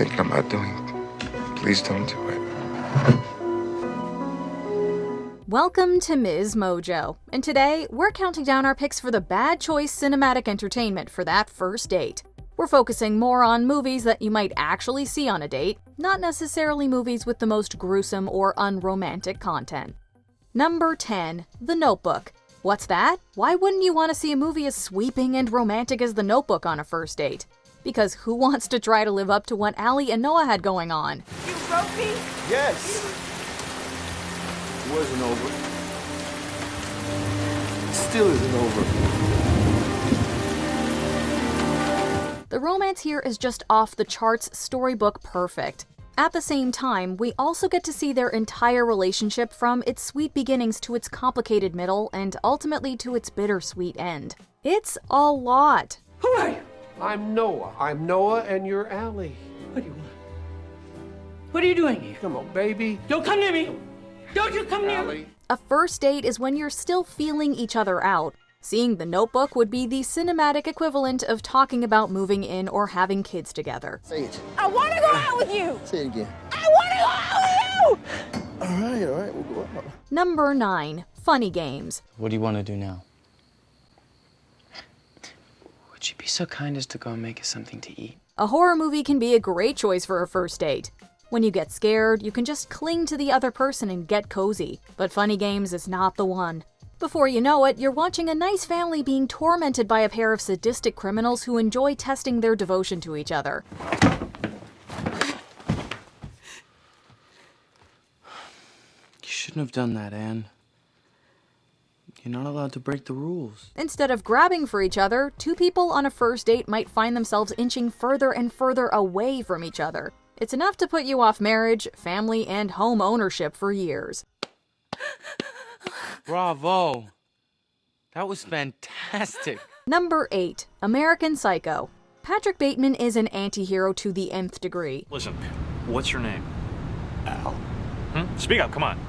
thinking about doing, please don't do it. Welcome to MsMojo, and today we're counting down our picks for the bad choice cinematic entertainment for that first date. We're focusing more on movies that you might actually see on a date, not necessarily movies with the most gruesome or unromantic content. Number 10, The Notebook. What's that? Why wouldn't you want to see a movie as sweeping and romantic as The Notebook on a first date? Because who wants to try to live up to what Allie and Noah had going on? You wrote me? Yes. It wasn't over. It still isn't over. The romance here is just off the charts, storybook perfect. At the same time, we also get to see their entire relationship from its sweet beginnings to its complicated middle and ultimately to its bittersweet end. It's a lot. Who are you? I'm Noah. I'm Noah and you're Allie. What do you want? What are you doing here? Come on, baby. Don't come near me! Don't you come near me! Allie. A first date is when you're still feeling each other out. Seeing The Notebook would be the cinematic equivalent of talking about moving in or having kids together. Say it. I want to go out with you! Say it again. I want to go out with you! All right, we'll go out. Number 9, Funny Games. What do you want to do now? Would you be so kind as to go and make us something to eat? A horror movie can be a great choice for a first date. When you get scared, you can just cling to the other person and get cozy. But Funny Games is not the one. Before you know it, you're watching a nice family being tormented by a pair of sadistic criminals who enjoy testing their devotion to each other. You shouldn't have done that, Anne. You're not allowed to break the rules. Instead of grabbing for each other, two people on a first date might find themselves inching further and further away from each other. It's enough to put you off marriage, family, and home ownership for years. Bravo! That was fantastic. Number 8, American Psycho. Patrick Bateman is an anti-hero to the nth degree. Listen, what's your name? Al. Speak up, come on.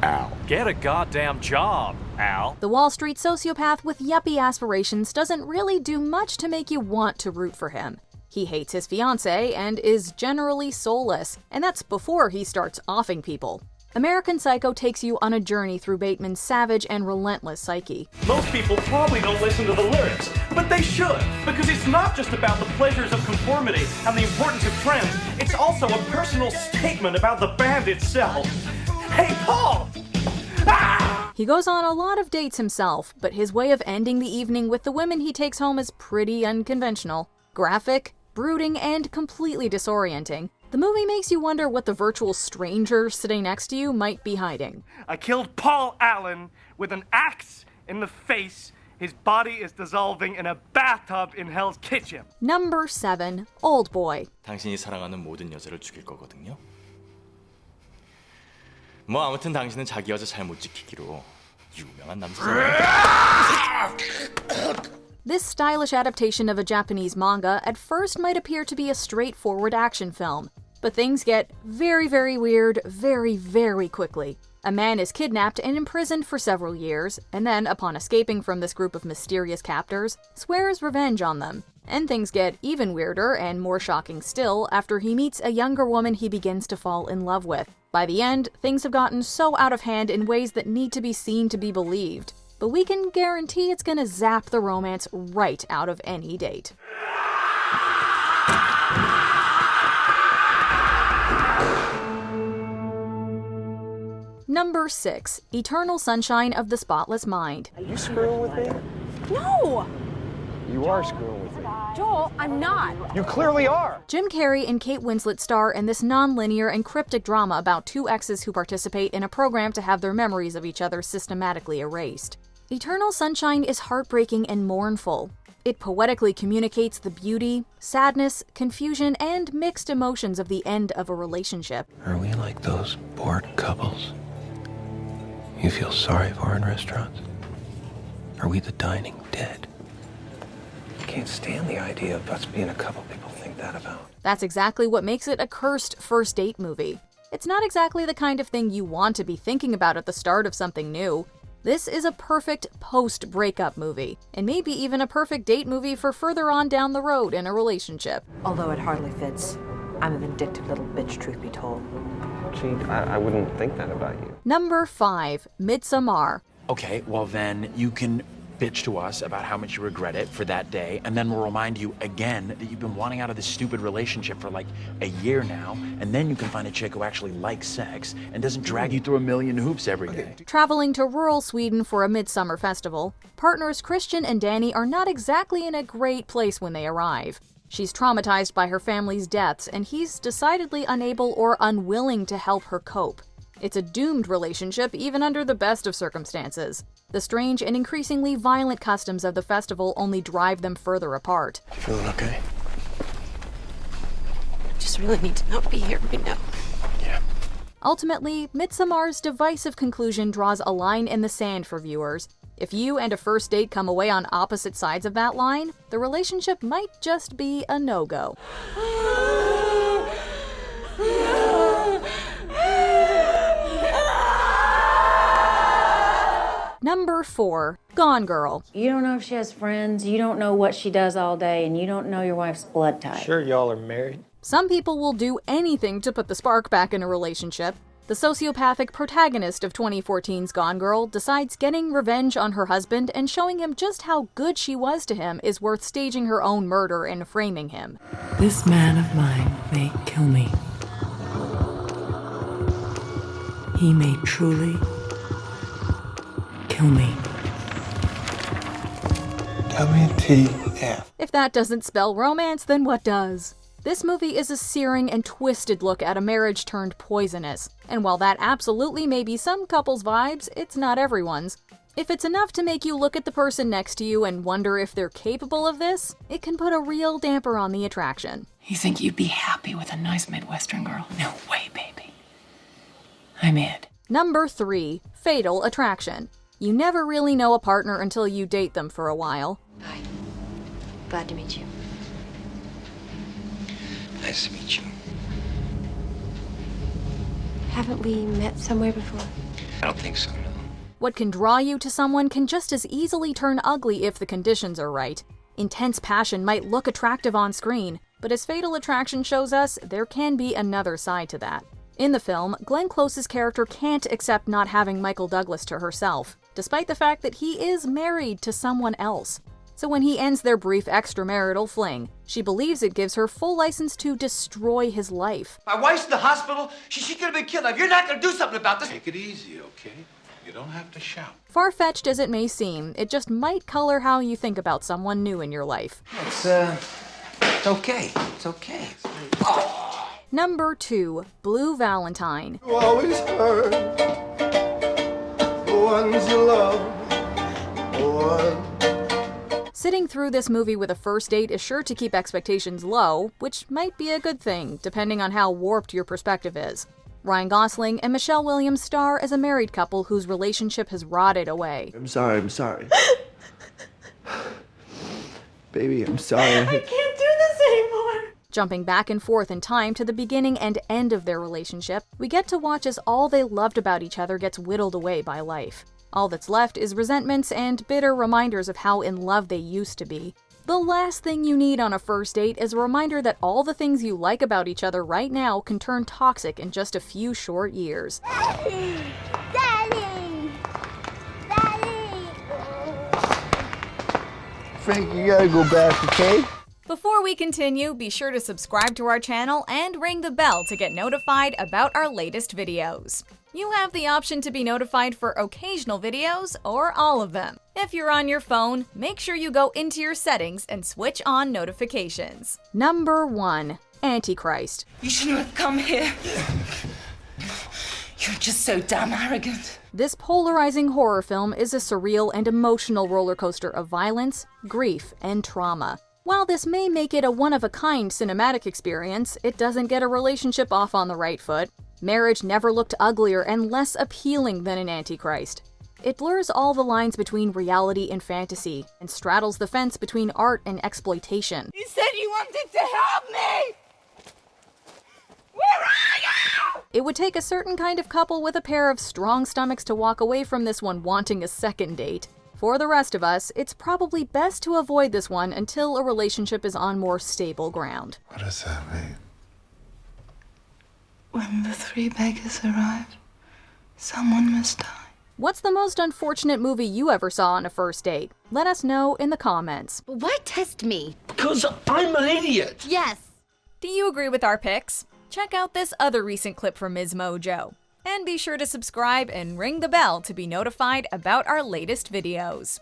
Al. Get a goddamn job, Al. The Wall Street sociopath with yuppie aspirations doesn't really do much to make you want to root for him. He hates his fiancée and is generally soulless, and that's before he starts offing people. American Psycho takes you on a journey through Bateman's savage and relentless psyche. Most people probably don't listen to the lyrics, but they should, because it's not just about the pleasures of conformity and the importance of trends, it's also a personal statement about the band itself. Hey, Paul! Ah! He goes on a lot of dates himself, but his way of ending the evening with the women he takes home is pretty unconventional. Graphic, brooding, and completely disorienting. The movie makes you wonder what the virtual stranger sitting next to you might be hiding. I killed Paul Allen with an axe in the face. His body is dissolving in a bathtub in Hell's Kitchen. Number 7, Old Boy. 당신이 사랑하는 모든 여자를 죽일 거거든요. 뭐 아무튼 당신은 자기 여자 잘 못 지키기로 유명한 남자잖아요. This stylish adaptation of a Japanese manga at first might appear to be a straightforward action film, but things get very, very weird very, very quickly. A man is kidnapped and imprisoned for several years, and then, upon escaping from this group of mysterious captors, swears revenge on them. And things get even weirder and more shocking still after he meets a younger woman he begins to fall in love with. By the end, things have gotten so out of hand in ways that need to be seen to be believed. But we can guarantee it's gonna zap the romance right out of any date. Number 6, Eternal Sunshine of the Spotless Mind. Are you screwing with me? No! You are screwing with me. Joel, I'm not. You clearly are. Jim Carrey and Kate Winslet star in this non-linear and cryptic drama about two exes who participate in a program to have their memories of each other systematically erased. Eternal Sunshine is heartbreaking and mournful. It poetically communicates the beauty, sadness, confusion, and mixed emotions of the end of a relationship. Are we like those bored couples you feel sorry for in restaurants? Are we the dining dead? I can't stand the idea of us being a couple people think that about. That's exactly what makes it a cursed first date movie. It's not exactly the kind of thing you want to be thinking about at the start of something new. This is a perfect post-breakup movie, and maybe even a perfect date movie for further on down the road in a relationship. Although it hardly fits I'm a vindictive little bitch, truth be told. Gee, I wouldn't think that about you. Number 5. Midsommar. Okay, well then you can bitch to us about how much you regret it for that day, and then we'll remind you again that you've been wanting out of this stupid relationship for like a year now, and then you can find a chick who actually likes sex and doesn't drag you through a million hoops every day. Traveling to rural Sweden for a midsummer festival, partners Christian and Danny are not exactly in a great place when they arrive. She's traumatized by her family's deaths, and he's decidedly unable or unwilling to help her cope. It's a doomed relationship even under the best of circumstances. The strange and increasingly violent customs of the festival only drive them further apart. Feeling okay? Just really need to not be here right now. Yeah. Ultimately, Midsommar's divisive conclusion draws a line in the sand for viewers. If you and a first date come away on opposite sides of that line, the relationship might just be a no-go. Number 4. Gone Girl. You don't know if she has friends, you don't know what she does all day, and you don't know your wife's blood type. Sure, y'all are married. Some people will do anything to put the spark back in a relationship. The sociopathic protagonist of 2014's Gone Girl decides getting revenge on her husband and showing him just how good she was to him is worth staging her own murder and framing him. This man of mine may kill me. He may truly kill me. WTF. If that doesn't spell romance, then what does? This movie is a searing and twisted look at a marriage turned poisonous, and while that absolutely may be some couples' vibes, it's not everyone's. If it's enough to make you look at the person next to you and wonder if they're capable of this, it can put a real damper on the attraction. You think you'd be happy with a nice Midwestern girl? No way, baby. I'm it. Number 3. Fatal Attraction. You never really know a partner until you date them for a while. Hi. Glad to meet you. Nice to meet you. Haven't we met somewhere before? I don't think so, no. What can draw you to someone can just as easily turn ugly if the conditions are right. Intense passion might look attractive on screen, but as Fatal Attraction shows us, there can be another side to that. In the film, Glenn Close's character can't accept not having Michael Douglas to herself, despite the fact that he is married to someone else. So when he ends their brief extramarital fling, she believes it gives her full license to destroy his life. My wife's in the hospital. She could have been killed. Now, if you're not going to do something about this... Take it easy, okay? You don't have to shout. Far-fetched as it may seem, it just might color how you think about someone new in your life. It's okay. It's okay. Oh. Number 2. Blue Valentine. You always hurt the ones you love. Sitting through this movie with a first date is sure to keep expectations low, which might be a good thing, depending on how warped your perspective is. Ryan Gosling and Michelle Williams star as a married couple whose relationship has rotted away. I'm sorry. Baby, I'm sorry. I can't do this anymore. Jumping back and forth in time to the beginning and end of their relationship, we get to watch as all they loved about each other gets whittled away by life. All that's left is resentments and bitter reminders of how in love they used to be. The last thing you need on a first date is a reminder that all the things you like about each other right now can turn toxic in just a few short years. Daddy! Frank, you gotta go back, okay? Before we continue, be sure to subscribe to our channel and ring the bell to get notified about our latest videos. You have the option to be notified for occasional videos or all of them. If you're on your phone, make sure you go into your settings and switch on notifications. Number 1. Antichrist. You shouldn't have come here. You're just so damn arrogant. This polarizing horror film is a surreal and emotional roller coaster of violence, grief, and trauma. While this may make it a one-of-a-kind cinematic experience, it doesn't get a relationship off on the right foot. Marriage never looked uglier and less appealing than in Antichrist. It blurs all the lines between reality and fantasy, and straddles the fence between art and exploitation. You said you wanted to help me! Where are you? It would take a certain kind of couple with a pair of strong stomachs to walk away from this one wanting a second date. For the rest of us, it's probably best to avoid this one until a relationship is on more stable ground. What does that mean? When the three beggars arrive, someone must die. What's the most unfortunate movie you ever saw on a first date? Let us know in the comments. Why test me? Because I'm an idiot. Yes. Do you agree with our picks? Check out this other recent clip from MsMojo. And be sure to subscribe and ring the bell to be notified about our latest videos.